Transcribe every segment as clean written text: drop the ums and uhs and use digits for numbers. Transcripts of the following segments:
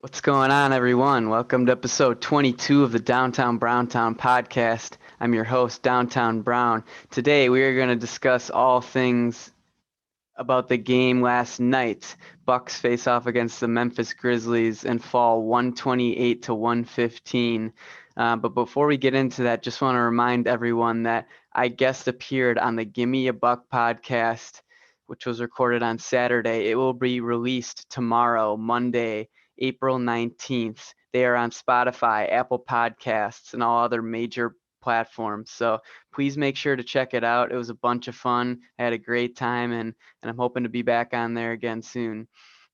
What's going on, everyone? Welcome to episode 22 of the Downtown Browntown podcast. I'm your host, Downtown Brown. Today, we are going to discuss all things about the game last night. Bucks face off against the Memphis Grizzlies and fall 128 to 115. But before we get into that, just want to remind everyone that I guest appeared on the Gimme a Buck podcast, which was recorded on Saturday. It will be released tomorrow, Monday, April 19th. They are on Spotify, Apple Podcasts, and all other major platforms. So please make sure to check it out. It was a bunch of fun. I had a great time, and I'm hoping to be back on there again soon.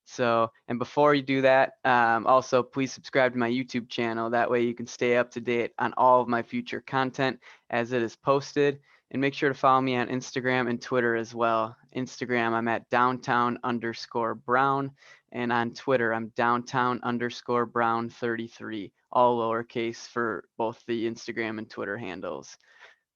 So, and before you do that, also please subscribe to my YouTube channel. That way you can stay up to date on all of my future content as it is posted. And make sure to follow me on Instagram and Twitter as well. Instagram, I'm at downtown_brown. And on Twitter, I'm downtown_brown33, all lowercase for both the Instagram and Twitter handles.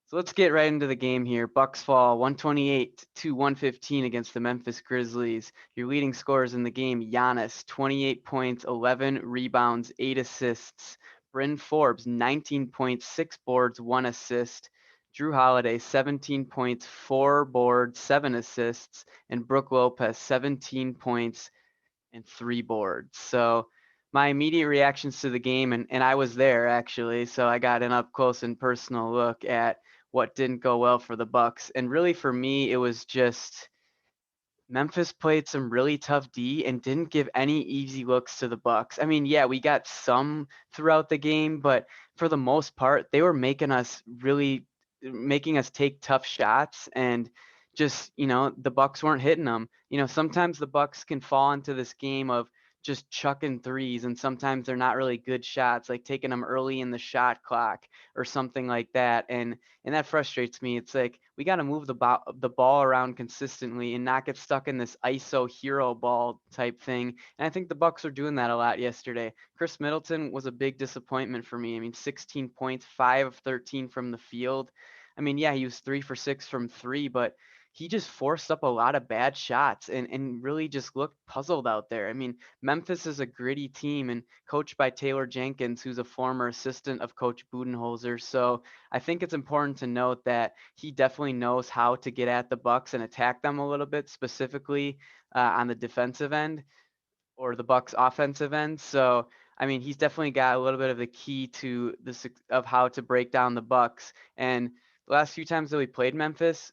So let's get right into the game here. Bucks fall 128 to 115 against the Memphis Grizzlies. Your leading scorers in the game, Giannis, 28 points, 11 rebounds, 8 assists. Bryn Forbes, 19 points, 6 boards, 1 assist. Drew Holiday, 17 points, 4 boards, 7 assists. And Brook Lopez, 17 points and 3 boards. So my immediate reactions to the game, and I was there actually, so I got an up close and personal look at what didn't go well for the Bucks. And really for me, it was just Memphis played some really tough D and didn't give any easy looks to the Bucks. I mean, yeah, we got some throughout the game, but for the most part, they were making us take tough shots, and just, the Bucks weren't hitting them. Sometimes the Bucks can fall into this game of just chucking threes, and sometimes they're not really good shots, like taking them early in the shot clock or something like that. And that frustrates me. It's like we got to move the ball around consistently and not get stuck in this ISO hero ball type thing. And I think the Bucks are doing that a lot yesterday. Chris Middleton was a big disappointment for me. I mean, 16 points, 5 of 13 from the field. I mean, yeah, he was 3 for 6 from 3, but he just forced up a lot of bad shots and really just looked puzzled out there. I mean, Memphis is a gritty team and coached by Taylor Jenkins, who's a former assistant of Coach Budenholzer. So I think it's important to note that he definitely knows how to get at the Bucks and attack them a little bit, specifically on the defensive end or the Bucks offensive end. So I mean, he's definitely got a little bit of the key to this of how to break down the Bucks. And the last few times that we played Memphis,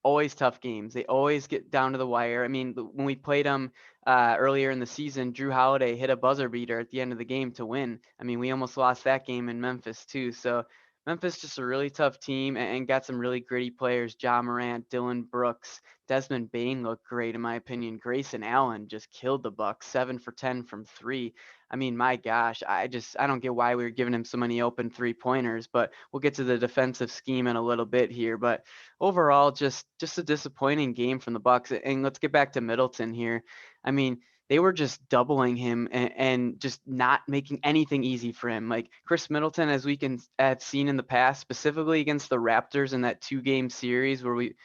always tough games. They always get down to the wire. I mean, when we played them earlier in the season, Drew Holiday hit a buzzer beater at the end of the game to win. I mean, we almost lost that game in Memphis too. So Memphis just a really tough team and got some really gritty players. Ja Morant, Dylan Brooks, Desmond Bane looked great in my opinion. Grayson Allen just killed the Bucks, 7 for 10 from 3. I mean, my gosh, I don't get why we were giving him so many open 3-pointers, but we'll get to the defensive scheme in a little bit here. But overall, just a disappointing game from the Bucks. And let's get back to Middleton here. I mean, they were just doubling him and just not making anything easy for him. Like Chris Middleton, as we can have seen in the past, specifically against the Raptors in that 2-game series where we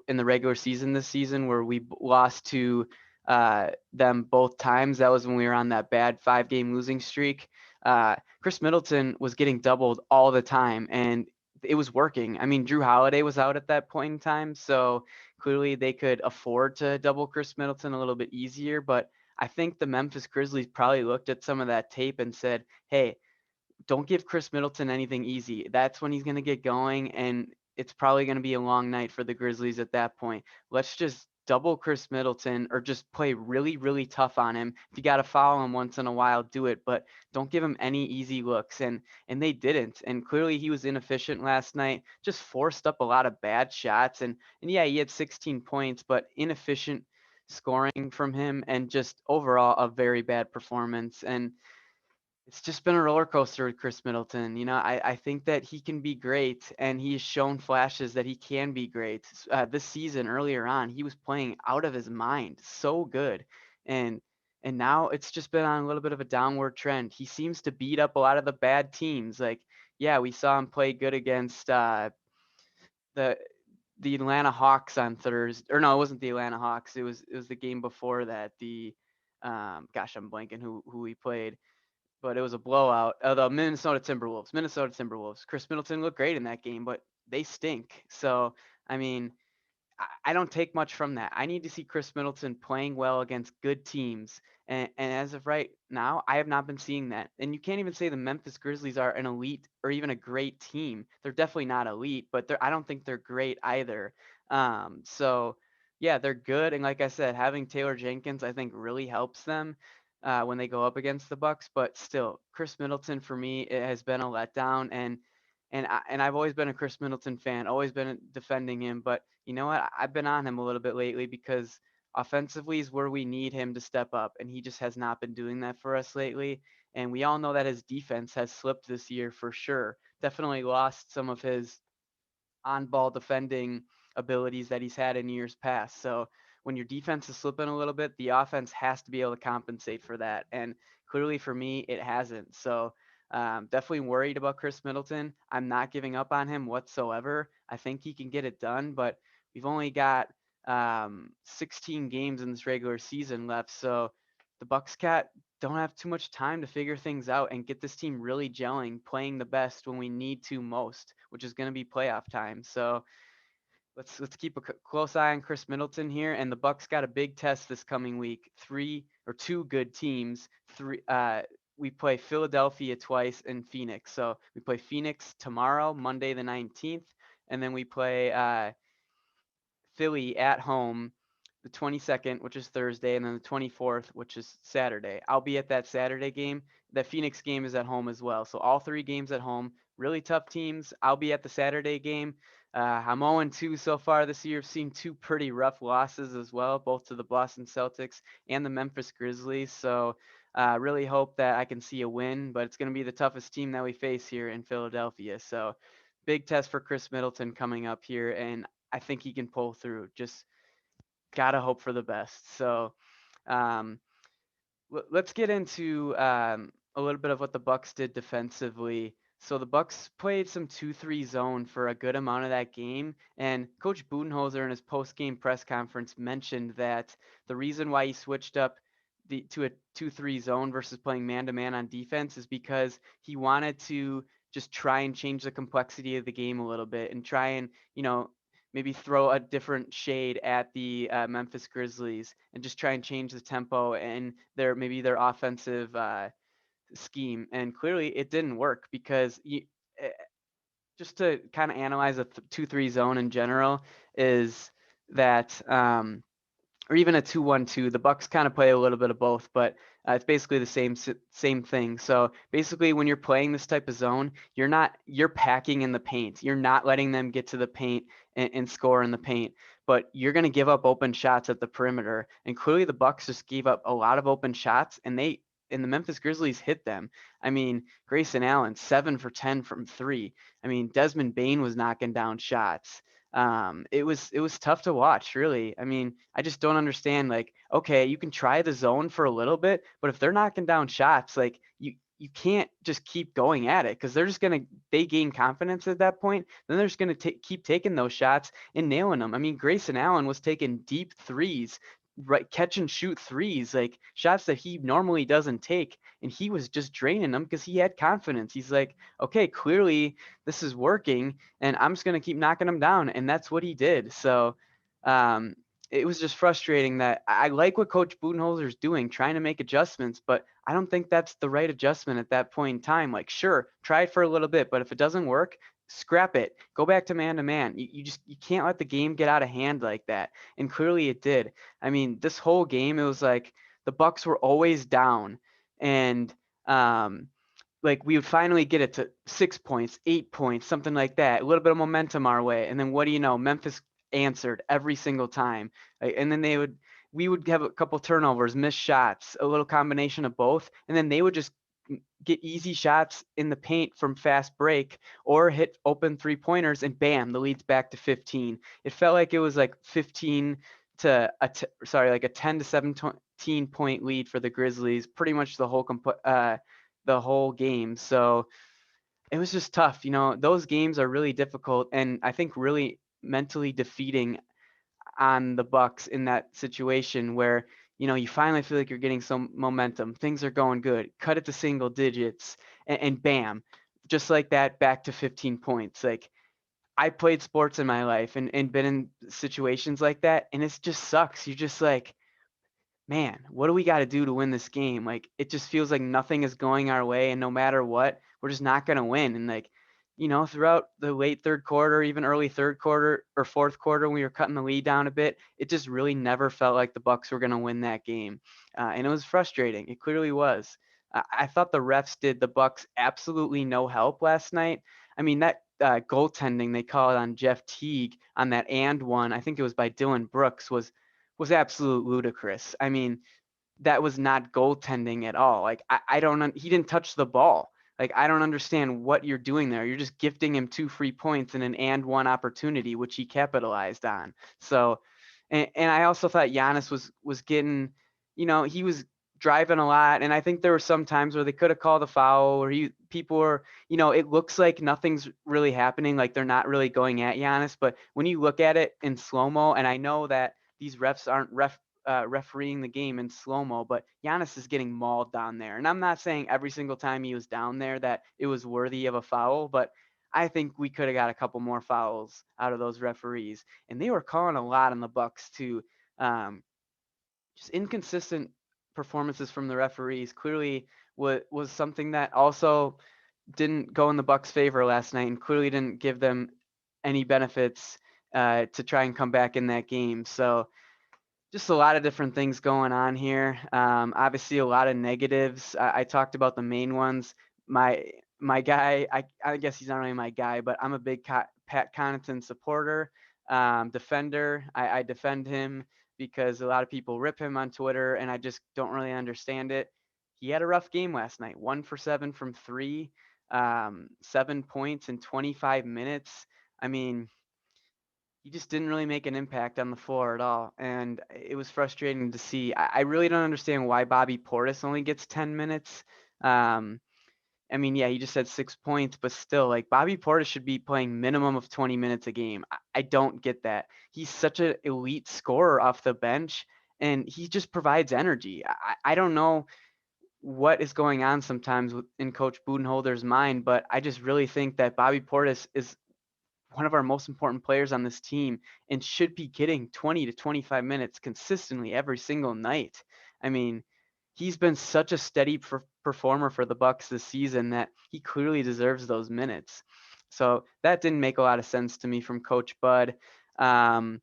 in the regular season this season where we lost to them both times. That was when we were on that bad 5-game losing streak. Chris Middleton was getting doubled all the time, and it was working. I mean, Drew Holiday was out at that point in time, so clearly they could afford to double Chris Middleton a little bit easier. But I think the Memphis Grizzlies probably looked at some of that tape and said, hey, don't give Chris Middleton anything easy. That's when he's going to get going, and it's probably going to be a long night for the Grizzlies at that point. Let's just double Chris Middleton or just play really, really tough on him. If you got to foul him once in a while, do it, but don't give him any easy looks. And they didn't. And clearly he was inefficient last night, just forced up a lot of bad shots. And yeah, he had 16 points, but inefficient scoring from him and just overall a very bad performance. And it's just been a roller coaster with Chris Middleton. I think that he can be great, and he has shown flashes that he can be great. This season, earlier on, he was playing out of his mind, so good, and and now it's just been on a little bit of a downward trend. He seems to beat up a lot of the bad teams. Like, yeah, we saw him play good against the the Atlanta Hawks on Thursday. Or no, it wasn't the Atlanta Hawks. It was the game before that. Gosh, I'm blanking who we played, but it was a blowout. The Minnesota Timberwolves. Minnesota Timberwolves. Chris Middleton looked great in that game, but they stink. So I mean, I don't take much from that. I need to see Chris Middleton playing well against good teams. And as of right now, I have not been seeing that. And you can't even say the Memphis Grizzlies are an elite or even a great team. They're definitely not elite, but I don't think they're great either. So yeah, they're good. And like I said, having Taylor Jenkins, I think really helps them when they go up against the Bucks. But still, Chris Middleton for me, it has been a letdown. And I've always been a Chris Middleton fan, always been defending him. But you know what? I've been on him a little bit lately because offensively is where we need him to step up, and he just has not been doing that for us lately. And we all know that his defense has slipped this year for sure. Definitely lost some of his on ball defending abilities that he's had in years past. So when your defense is slipping a little bit, the offense has to be able to compensate for that. And clearly for me, it hasn't. So definitely worried about Chris Middleton. I'm not giving up on him whatsoever. I think he can get it done, but we've only got 16 games in this regular season left. So the Bucks cat don't have too much time to figure things out and get this team really gelling, playing the best when we need to most, which is going to be playoff time. So let's keep a close eye on Chris Middleton here. And the Bucks got a big test this coming week. Two good teams. We play Philadelphia twice and Phoenix. So we play Phoenix tomorrow, Monday the 19th, and then we play Philly at home the 22nd, which is Thursday, and then the 24th, which is Saturday. I'll be at that Saturday game. The Phoenix game is at home as well. So all three games at home. Really tough teams. I'll be at the Saturday game. I'm 0-2 so far this year. I've seen two pretty rough losses as well, both to the Boston Celtics and the Memphis Grizzlies. So really hope that I can see a win, but it's going to be the toughest team that we face here in Philadelphia. So big test for Chris Middleton coming up here, and I think he can pull through. Just gotta hope for the best. So um, let's get into a little bit of what the Bucks did defensively. So the Bucks played some 2-3 zone for a good amount of that game, and Coach Budenholzer in his post-game press conference mentioned that the reason why he switched up to a 2-3 zone versus playing man-to-man on defense is because he wanted to just try and change the complexity of the game a little bit and try and maybe throw a different shade at the Memphis Grizzlies and just try and change the tempo and their offensive scheme. And clearly, it didn't work because eh, just to kind of analyze a 2-3 zone in general is that or even a 2-1-2. The Bucks kind of play a little bit of both, but it's basically the same thing. So basically, when you're playing this type of zone, you're packing in the paint. You're not letting them get to the paint and score in the paint, but you're going to give up open shots at the perimeter. And clearly, the Bucks just gave up a lot of open shots, and the Memphis Grizzlies hit them. I mean, Grayson Allen 7 for 10 from three. I mean, Desmond Bane was knocking down shots. It was tough to watch, really. I mean, I just don't understand. Like, okay, you can try the zone for a little bit, but if they're knocking down shots, like you can't just keep going at it because they gain confidence at that point. Then they're just gonna keep taking those shots and nailing them. I mean, Grayson Allen was taking deep threes, right, catch and shoot threes, like shots that he normally doesn't take, and he was just draining them because he had confidence. He's like, okay, clearly this is working and I'm just going to keep knocking him down. And that's what he did. So um, it was just frustrating that I like what Coach Budenholzer is doing, trying to make adjustments, but I don't think that's the right adjustment at that point in time. Like, sure, try it for a little bit, but if it doesn't work, scrap it. Go back to man to man. You can't let the game get out of hand like that. And clearly it did. I mean, this whole game, it was like the Bucks were always down, and like we would finally get it to 6 points, 8 points, something like that, a little bit of momentum our way. And then what do you know? Memphis answered every single time. And then we would have a couple turnovers, missed shots, a little combination of both. And then they would just get easy shots in the paint from fast break or hit open 3-pointers and bam, the lead's back to 15. It felt like it was like 15 to like a 10 to 17 point lead for the Grizzlies, pretty much the whole game. So it was just tough. Those games are really difficult and I think really mentally defeating on the Bucks in that situation where you finally feel like you're getting some momentum. Things are going good. Cut it to single digits, and bam, just like that, back to 15 points. Like, I played sports in my life and been in situations like that, and it just sucks. You're just like, man, what do we got to do to win this game? Like, it just feels like nothing is going our way, and no matter what, we're just not going to win. And like, throughout the late third quarter, even early third quarter or fourth quarter, when we were cutting the lead down a bit, it just really never felt like the Bucks were going to win that game, and it was frustrating. It clearly was. I thought the refs did the Bucks absolutely no help last night. I mean, that goaltending they called on Jeff Teague on that and one, I think it was by Dylan Brooks, was absolute ludicrous. I mean, that was not goaltending at all. Like, I don't, he didn't touch the ball. Like, I don't understand what you're doing there. You're just gifting him 2 free points in an and one opportunity, which he capitalized on. So, and I also thought Giannis was getting, he was driving a lot, and I think there were some times where they could have called a foul, or people were, it looks like nothing's really happening, like they're not really going at Giannis, but when you look at it in slow mo, and I know that these refs aren't refereeing the game in slow mo, but Giannis is getting mauled down there. And I'm not saying every single time he was down there that it was worthy of a foul, but I think we could have got a couple more fouls out of those referees. And they were calling a lot on the Bucks too. Just inconsistent performances from the referees clearly was something that also didn't go in the Bucks' favor last night, and clearly didn't give them any benefits to try and come back in that game. So just a lot of different things going on here. Obviously, a lot of negatives. I talked about the main ones. My guy, I guess he's not really my guy, but I'm a big Pat Connaughton supporter, defender. I defend him because a lot of people rip him on Twitter, and I just don't really understand it. He had a rough game last night. 1 for 7 from three, 7 points in 25 minutes. I mean, he just didn't really make an impact on the floor at all. And it was frustrating to see. I really don't understand why Bobby Portis only gets 10 minutes. Um, I mean, yeah, he just had 6 points, but still, like, Bobby Portis should be playing minimum of 20 minutes a game. I don't get that. He's such an elite scorer off the bench, and he just provides energy. I don't know what is going on sometimes in Coach Budenholzer's mind, but I just really think that Bobby Portis is one of our most important players on this team and should be getting 20 to 25 minutes consistently every single night. I mean, he's been such a steady performer for the Bucks this season that he clearly deserves those minutes. So that didn't make a lot of sense to me from Coach Bud. Um,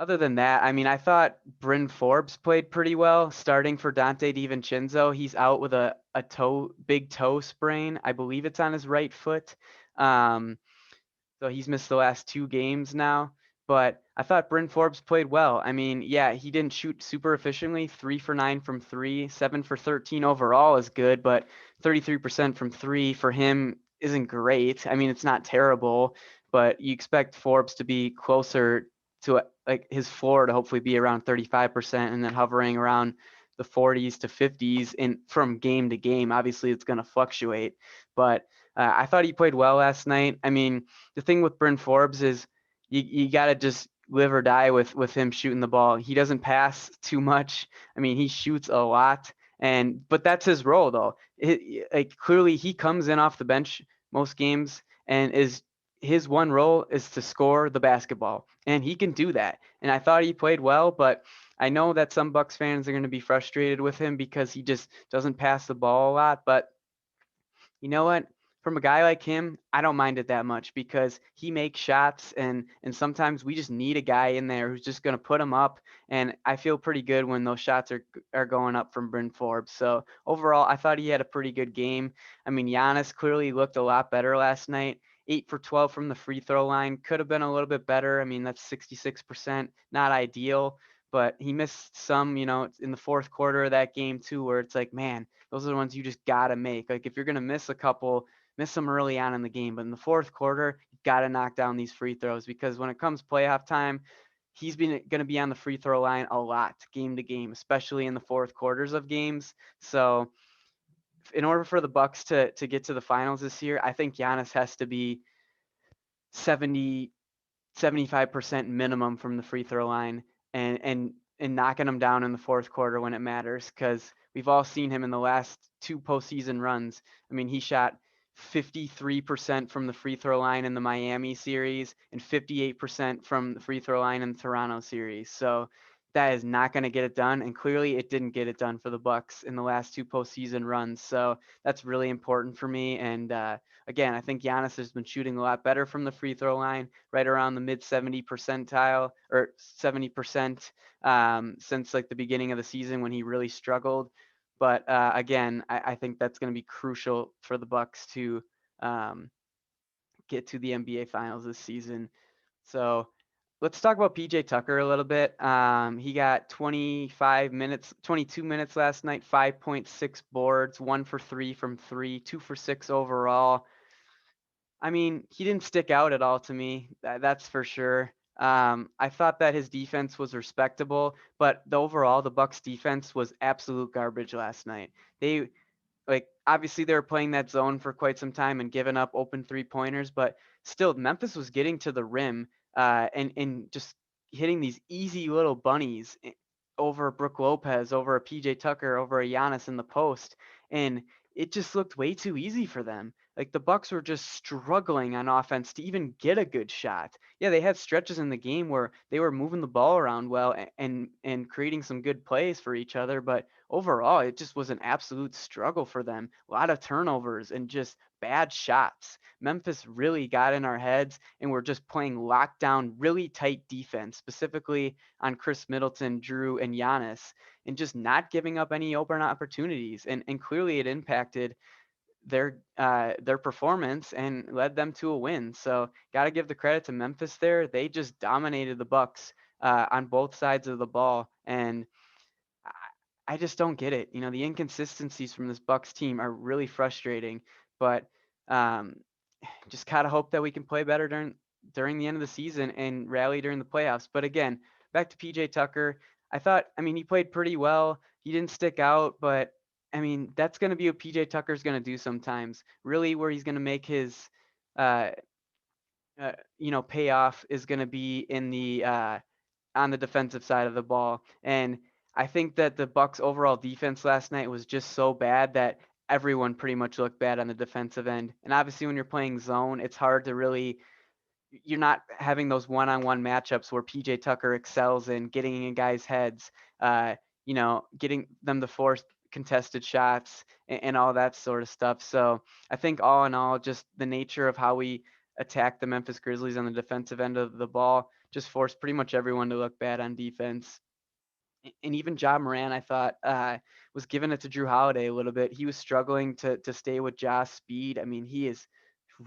Other than that, I mean, I thought Bryn Forbes played pretty well, starting for Dante DiVincenzo. He's out with a big toe sprain. I believe it's on his right foot. Um, so he's missed the last 2 games now. But I thought Bryn Forbes played well. I mean, yeah, he didn't shoot super efficiently. 3 for 9 from three, 7 for 13 overall is good, but 33% from three for him isn't great. I mean, it's not terrible, but you expect Forbes to be closer to like his floor to hopefully be around 35% and then hovering around the 40s to 50s in from game to game. Obviously, it's going to fluctuate, but I thought he played well last night. I mean, the thing with Bryn Forbes is you got to just live or die with him shooting the ball. He doesn't pass too much. I mean, he shoots a lot, but that's his role though. Like, clearly he comes in off the bench most games, and is his one role is to score the basketball, and he can do that. And I thought he played well, but I know that some Bucks fans are going to be frustrated with him because he just doesn't pass the ball a lot, but you know what? From a guy like him, I don't mind it that much because he makes shots, and sometimes we just need a guy in there who's just going to put them up, and I feel pretty good when those shots are going up from Bryn Forbes. So overall, I thought he had a pretty good game. I mean, Giannis clearly looked a lot better last night. 8 for 12 from the free throw line. Could have been a little bit better. I mean, that's 66%, not ideal, but he missed some, in the fourth quarter of that game too, where it's like, man, those are the ones you just gotta make. Like, if you're gonna miss a couple, miss them early on in the game. But in the fourth quarter, you gotta knock down these free throws, because when it comes playoff time, he's gonna be on the free throw line a lot, game to game, especially in the fourth quarters of games. So in order for the Bucks to get to the finals this year, I think Giannis has to be 70 75% minimum from the free throw line, and and knocking them down in the fourth quarter when it matters, because we've all seen him in the last two postseason runs. I mean, he shot 53% from the free throw line in the Miami series and 58% from the free throw line in the Toronto series. So that is not going to get it done, and clearly it didn't get it done for the Bucks in the last two postseason runs. So that's really important for me. And again, I think Giannis has been shooting a lot better from the free throw line, right around the mid 70 percentile or 70% since like the beginning of the season when he really struggled. But again, I think that's going to be crucial for the Bucks to um, get to the NBA Finals this season. So let's talk about PJ Tucker a little bit. He got 25 minutes, 22 minutes last night, 5.6 boards, 1 for 3 from three, 2 for 6 overall. I mean, he didn't stick out at all to me. That's for sure. I thought that his defense was respectable, but overall, the Bucks defense was absolute garbage last night. They like obviously they were playing that zone for quite some time and giving up open 3-pointers, but still Memphis was getting to the rim and just hitting these easy little bunnies over Brook Lopez, over a PJ Tucker, over a Giannis in the post, and it just looked way too easy for them. Like the Bucks were just struggling on offense to even get a good shot. Yeah, they had stretches in the game where they were moving the ball around well and creating some good plays for each other, but overall, it just was an absolute struggle for them. A lot of turnovers and just bad shots. Memphis really got in our heads and we're just playing lockdown, really tight defense, specifically on Chris Middleton, Drew, and Giannis, and just not giving up any open opportunities. And clearly it impacted their performance and led them to a win. So got to give the credit to Memphis there. They just dominated the Bucks on both sides of the ball, and I just don't get it. You know, the inconsistencies from this Bucks team are really frustrating, but um, just kind of hope that we can play better during the end of the season and rally during the playoffs. But again, back to PJ Tucker. I mean, he played pretty well. He didn't stick out, but I mean, that's going to be what PJ Tucker's going to do sometimes. Really, where he's going to make his, uh, payoff is going to be in the on the defensive side of the ball. And I think that the Bucks overall defense last night was just so bad that everyone pretty much looked bad on the defensive end. And obviously when you're playing zone, it's hard to really you're not having those one-on-one matchups where PJ Tucker excels in getting in guys' heads, getting them to force contested shots and all that sort of stuff. So I think all in all, just the nature of how we attack the Memphis Grizzlies on the defensive end of the ball just forced pretty much everyone to look bad on defense. And even Ja Moran, I thought, was giving it to Drew Holiday a little bit. He was struggling to stay with Ja's speed. I mean, he is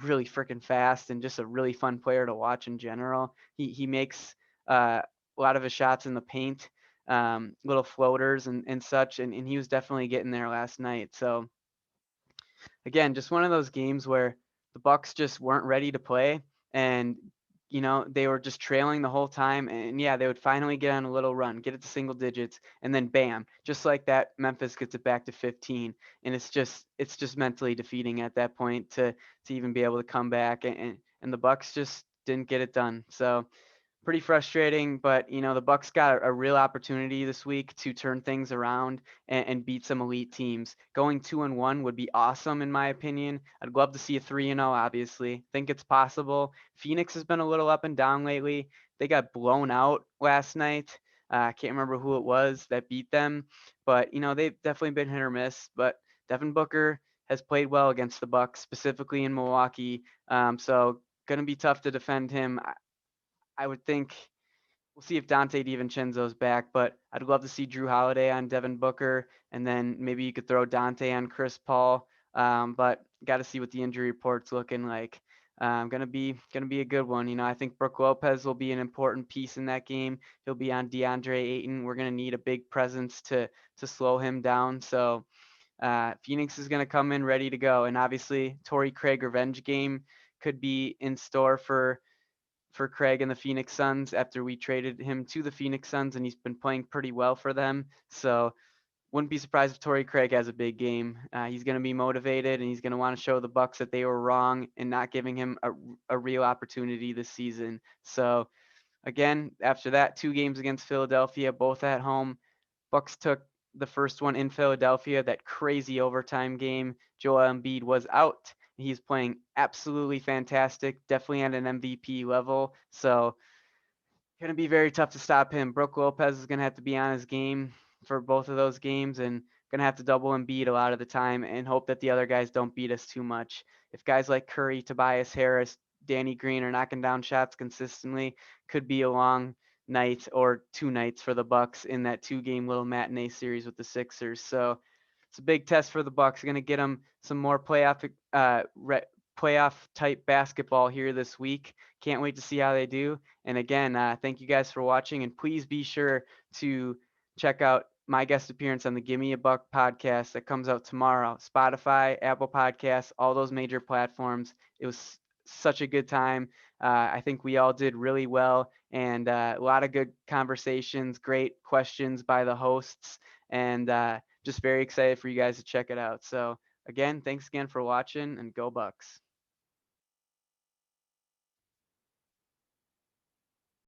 really freaking fast and just a really fun player to watch in general. He makes a lot of his shots in the paint, little floaters and such, and he was definitely getting there last night. So again, just one of those games where the Bucks just weren't ready to play, and they were just trailing the whole time, and yeah, they would finally get on a little run, get it to single digits, and then bam, just like that, Memphis gets it back to 15, and it's just mentally defeating at that point to even be able to come back, and the Bucks just didn't get it done. So pretty frustrating, but the Bucks got a real opportunity this week to turn things around and beat some elite teams. Going 2-1 would be awesome in my opinion. I'd love to see a 3-0, obviously. Think it's possible. Phoenix has been a little up and down lately. They got blown out last night. I can't remember who it was that beat them, but they've definitely been hit or miss. But Devin Booker has played well against the Bucks, specifically in Milwaukee. So going to be tough to defend him. I would think we'll see if Dante DiVincenzo's back, but I'd love to see Drew Holiday on Devin Booker, and then maybe you could throw Dante on Chris Paul. But got to see what the injury report's looking like. Gonna be a good one. I think Brook Lopez will be an important piece in that game. He'll be on DeAndre Ayton. We're gonna need a big presence to slow him down. So Phoenix is gonna come in ready to go, and obviously Torrey Craig revenge game could be in store for Craig and the Phoenix Suns after we traded him to the Phoenix Suns, and he's been playing pretty well for them. So wouldn't be surprised if Torrey Craig has a big game. He's going to be motivated, and he's going to want to show the Bucks that they were wrong in not giving him a real opportunity this season. So Again, after that, 2 games against Philadelphia, both at home. Bucks took the first one in Philadelphia, that crazy overtime game. Joel Embiid was out. He's playing absolutely fantastic, definitely at an MVP level. So going to be very tough to stop him. Brook Lopez is going to have to be on his game for both of those games and going to have to double Embiid a lot of the time and hope that the other guys don't beat us too much. If guys like Curry, Tobias Harris, Danny Green are knocking down shots consistently, could be a long night or 2 nights for the Bucks in that 2-game little matinee series with the Sixers. So it's a big test for the Bucks. Going to get them some more playoff type basketball here this week. Can't wait to see how they do. And again, thank you guys for watching, and please be sure to check out my guest appearance on the Gimme a Buck podcast that comes out tomorrow. Spotify, Apple Podcasts, all those major platforms. It was such a good time. I think we all did really well, and a lot of good conversations, great questions by the hosts, and just very excited for you guys to check it out. So again, thanks again for watching, and go Bucks.